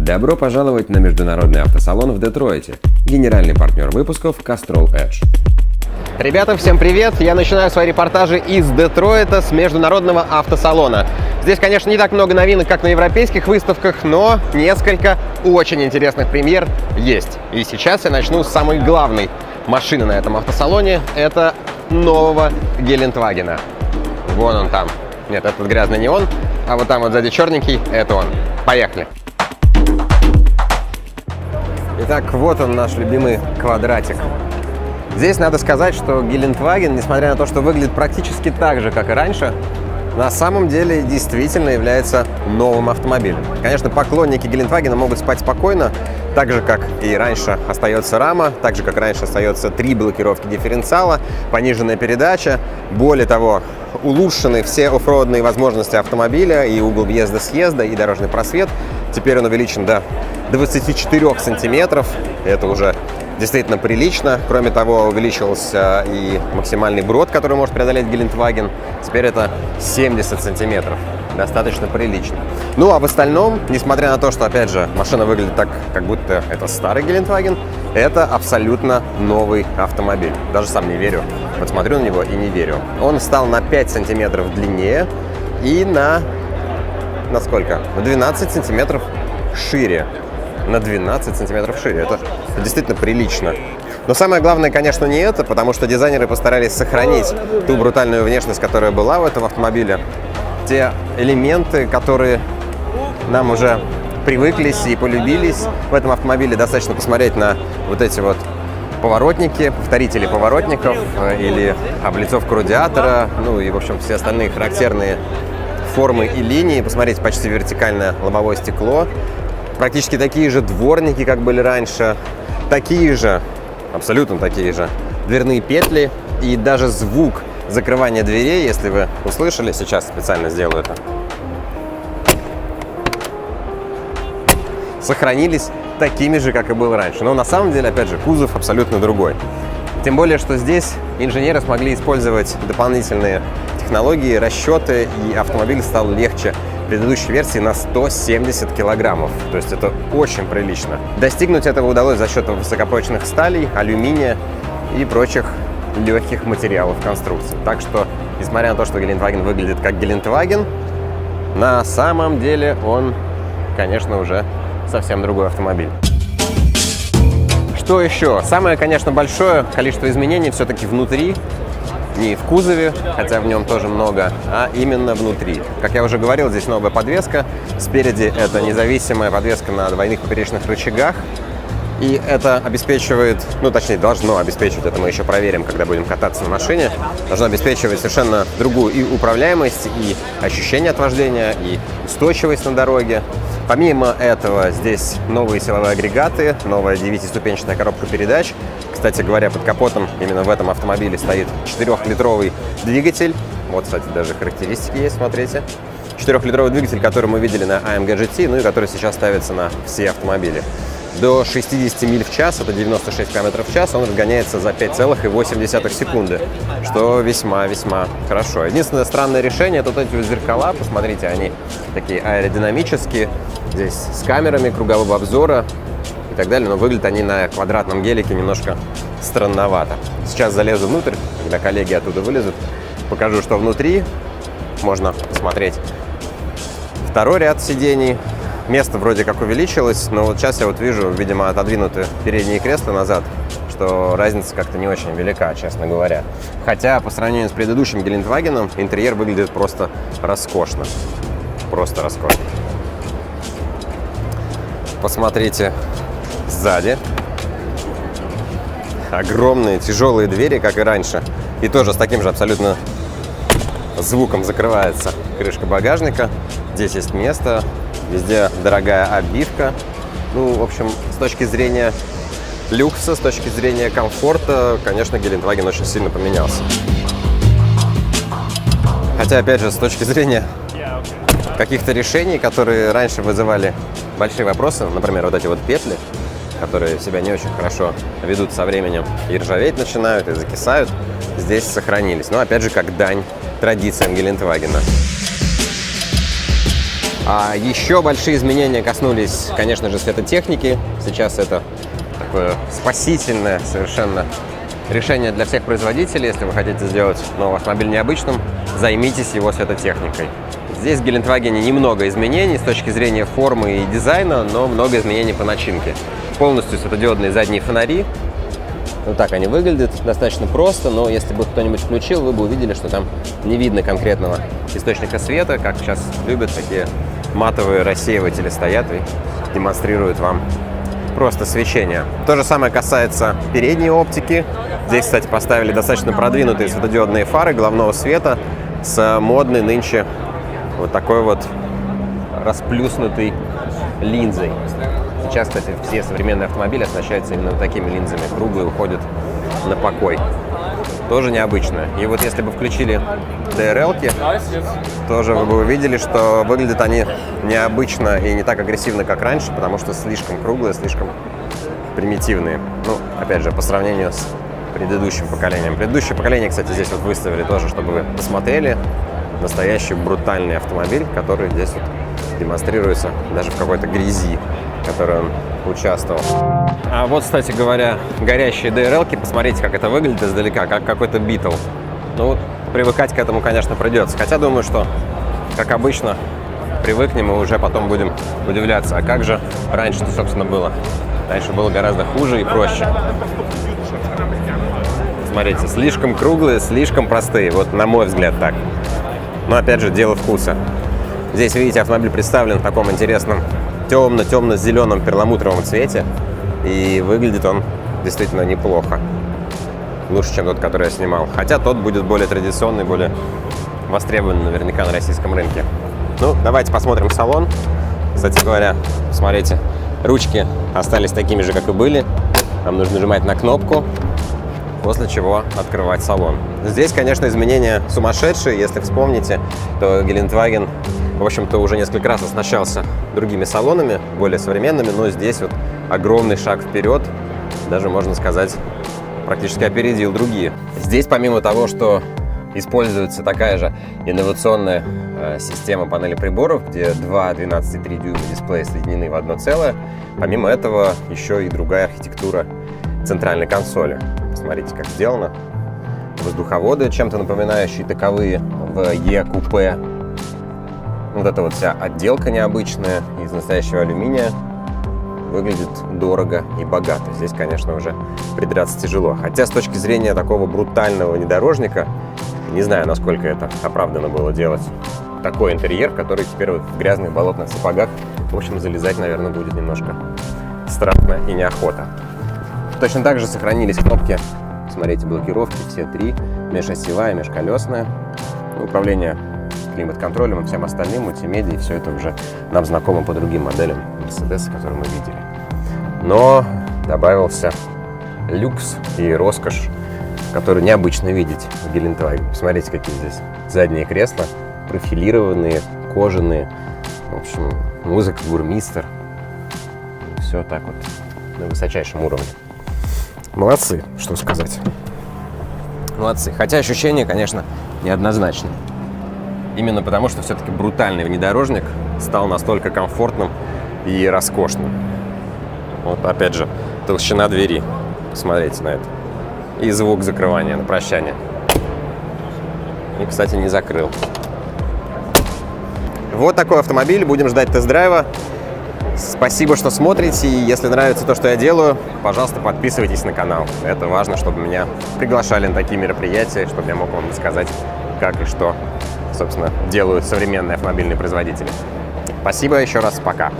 Добро пожаловать на международный автосалон в Детройте. Генеральный партнер выпусков Castrol Edge. Ребята, всем привет! Я начинаю свои репортажи из Детройта с международного автосалона. Здесь, конечно, не так много новинок, как на европейских выставках, но несколько очень интересных премьер есть. И сейчас я начну с самой главной машины на этом автосалоне. Это нового Гелендвагена. Вон он там. Нет, этот грязный не он, а вот там вот сзади черненький, это он. Поехали! Итак, вот он, наш любимый квадратик. Здесь надо сказать, что Гелендваген, несмотря на то, что выглядит практически так же, как и раньше, на самом деле действительно является новым автомобилем. Конечно, поклонники Гелендвагена могут спать спокойно, так же, как и раньше остается рама, так же, как раньше остается 3 блокировки дифференциала, пониженная передача. Более того, улучшены все оффроадные возможности автомобиля, и угол въезда-съезда, и дорожный просвет. Теперь он увеличен до 24 сантиметров. Это уже действительно прилично. Кроме того, увеличился и максимальный брод, который может преодолеть Гелендваген. Теперь это 70 сантиметров. Достаточно прилично. Ну, а в остальном, несмотря на то, что, опять же, машина выглядит так, как будто это старый Гелендваген, это абсолютно новый автомобиль. Даже сам не верю. Вот смотрю на него и не верю. Он стал на 5 сантиметров длиннее и на сколько? На 12 сантиметров шире. На 12 сантиметров шире. Это действительно прилично. Но самое главное, конечно, не это, потому что дизайнеры постарались сохранить ту брутальную внешность, которая была в этом автомобиле. Те элементы, которые нам уже привыклись и полюбились в этом автомобиле. Достаточно посмотреть на вот эти вот поворотники, повторители поворотников или облицовку радиатора, ну и, в общем, все остальные характерные формы и линии. Посмотрите, почти вертикальное лобовое стекло. Практически такие же дворники, как были раньше. Такие же, абсолютно такие же дверные петли. И даже звук закрывания дверей, если вы услышали, сейчас специально сделаю это, сохранились такими же, как и был раньше. Но на самом деле, опять же, кузов абсолютно другой. Тем более, что здесь инженеры смогли использовать дополнительные технологии, расчеты, и автомобиль стал легче предыдущей версии на 170 килограммов. То есть это очень прилично. Достигнуть этого удалось за счет высокопрочных сталей, алюминия и прочих легких материалов конструкции. Так что, несмотря на то, что Гелендваген выглядит как Гелендваген, на самом деле он, конечно, уже совсем другой автомобиль. Что еще? Самое, конечно, большое количество изменений все-таки внутри. Не в кузове, хотя в нем тоже много, а именно внутри. Как я уже говорил, здесь новая подвеска. Спереди это независимая подвеска на двойных поперечных рычагах. И это обеспечивает, ну точнее должно обеспечивать, это мы еще проверим, когда будем кататься на машине, должно обеспечивать совершенно другую и управляемость, и ощущение от вождения, и устойчивость на дороге. Помимо этого, здесь новые силовые агрегаты, новая 9-ступенчатая коробка передач. Кстати говоря, под капотом именно в этом автомобиле стоит 4-литровый двигатель. Вот, кстати, даже характеристики есть, смотрите. 4-литровый двигатель, который мы видели на AMG GT, ну и который сейчас ставится на все автомобили. До 60 миль в час, это 96 км в час, он разгоняется за 5,8 секунды, что весьма-весьма хорошо. Единственное странное решение — это вот эти вот зеркала, посмотрите, они такие аэродинамические, здесь с камерами кругового обзора и так далее, но выглядят они на квадратном гелике немножко странновато. Сейчас залезу внутрь, когда коллеги оттуда вылезут, покажу, что внутри. Можно посмотреть второй ряд сидений. Место вроде как увеличилось, но вот сейчас я вот вижу, видимо, отодвинуты передние кресла назад, что разница как-то не очень велика, честно говоря. Хотя по сравнению с предыдущим Гелендвагеном интерьер выглядит просто роскошно. Просто роскошно. Посмотрите сзади. Огромные тяжелые двери, как и раньше. И тоже с таким же абсолютно звуком закрывается крышка багажника. Здесь есть место. Везде дорогая обивка. Ну, в общем, с точки зрения люкса, с точки зрения комфорта, конечно, Гелендваген очень сильно поменялся. Хотя, опять же, с точки зрения каких-то решений, которые раньше вызывали большие вопросы, например, вот эти вот петли, которые себя не очень хорошо ведут со временем и ржаветь начинают, и закисают, здесь сохранились. Но, опять же, как дань традициям Гелендвагена. А еще большие изменения коснулись, конечно же, светотехники. Сейчас это такое спасительное совершенно решение для всех производителей. Если вы хотите сделать новый автомобиль необычным, займитесь его светотехникой. Здесь в Гелендвагене немного изменений с точки зрения формы и дизайна, но много изменений по начинке. Полностью светодиодные задние фонари. Вот так они выглядят, достаточно просто, но если бы кто-нибудь включил, вы бы увидели, что там не видно конкретного источника света, как сейчас любят, такие матовые рассеиватели стоят и демонстрируют вам просто свечение. То же самое касается передней оптики. Здесь, кстати, поставили достаточно продвинутые светодиодные фары головного света с модной нынче вот такой вот расплюснутой линзой. Сейчас, кстати, все современные автомобили оснащаются именно такими линзами. Круглые уходят на покой. Тоже необычно. И вот если бы включили DRL-ки, тоже вы бы увидели, что выглядят они необычно и не так агрессивно, как раньше, потому что слишком круглые, слишком примитивные. Ну, опять же, по сравнению с предыдущим поколением. Предыдущее поколение, кстати, здесь вот выставили тоже, чтобы вы посмотрели. Настоящий брутальный автомобиль, который здесь вот демонстрируется даже в какой-то грязи, в которой он участвовал. А вот, кстати говоря, горящие DRL-ки, посмотрите, как это выглядит издалека, как какой-то Битл. Ну, привыкать к этому, конечно, придется. Хотя думаю, что, как обычно, привыкнем и уже потом будем удивляться. А как же раньше-то, собственно, было? Раньше было гораздо хуже и проще. Смотрите, слишком круглые, слишком простые. Вот, на мой взгляд, так. Но, опять же, дело вкуса. Здесь, видите, автомобиль представлен в таком интересном темно-темно-зеленом перламутровом цвете. И выглядит он действительно неплохо. Лучше, чем тот, который я снимал. Хотя тот будет более традиционный, более востребованный наверняка на российском рынке. Ну, давайте посмотрим салон. Кстати говоря, смотрите, ручки остались такими же, как и были. Нам нужно нажимать на кнопку, после чего открывать салон. Здесь, конечно, изменения сумасшедшие. Если вспомните, то Гелендваген, в общем-то, уже несколько раз оснащался другими салонами, более современными, но здесь вот огромный шаг вперед, даже, можно сказать, практически опередил другие. Здесь, помимо того, что используется такая же инновационная система панели приборов, где два 12,3 дюйма дисплея соединены в одно целое, помимо этого еще и другая архитектура центральной консоли. Смотрите, как сделано. Воздуховоды, чем-то напоминающие таковые в Е-купе. Вот эта вот вся отделка необычная из настоящего алюминия. Выглядит дорого и богато. Здесь, конечно, уже придраться тяжело. Хотя с точки зрения такого брутального внедорожника, не знаю, насколько это оправдано было делать такой интерьер, в который теперь вот в грязных болотных сапогах, в общем, залезать, наверное, будет немножко страшно и неохота. Точно так же сохранились кнопки, смотрите, блокировки, все три, межосевая, межколесная, управление климат-контролем и всем остальным, мультимедиа, и все это уже нам знакомо по другим моделям Mercedes, которые мы видели. Но добавился люкс и роскошь, который необычно видеть в Гелендвагене. Посмотрите, какие здесь задние кресла, профилированные, кожаные, в общем, музыка Бурмистер, все так вот на высочайшем уровне. Молодцы, что сказать. Молодцы. Хотя ощущение, конечно, неоднозначное. Именно потому, что все-таки брутальный внедорожник стал настолько комфортным и роскошным. Вот опять же, толщина двери. Посмотрите на это. И звук закрывания на прощание. И, кстати, не закрыл. Вот такой автомобиль. Будем ждать тест-драйва. Спасибо, что смотрите. И если нравится то, что я делаю, пожалуйста, подписывайтесь на канал. Это важно, чтобы меня приглашали на такие мероприятия, чтобы я мог вам рассказать, как и что, собственно, делают современные автомобильные производители. Спасибо еще раз. Пока.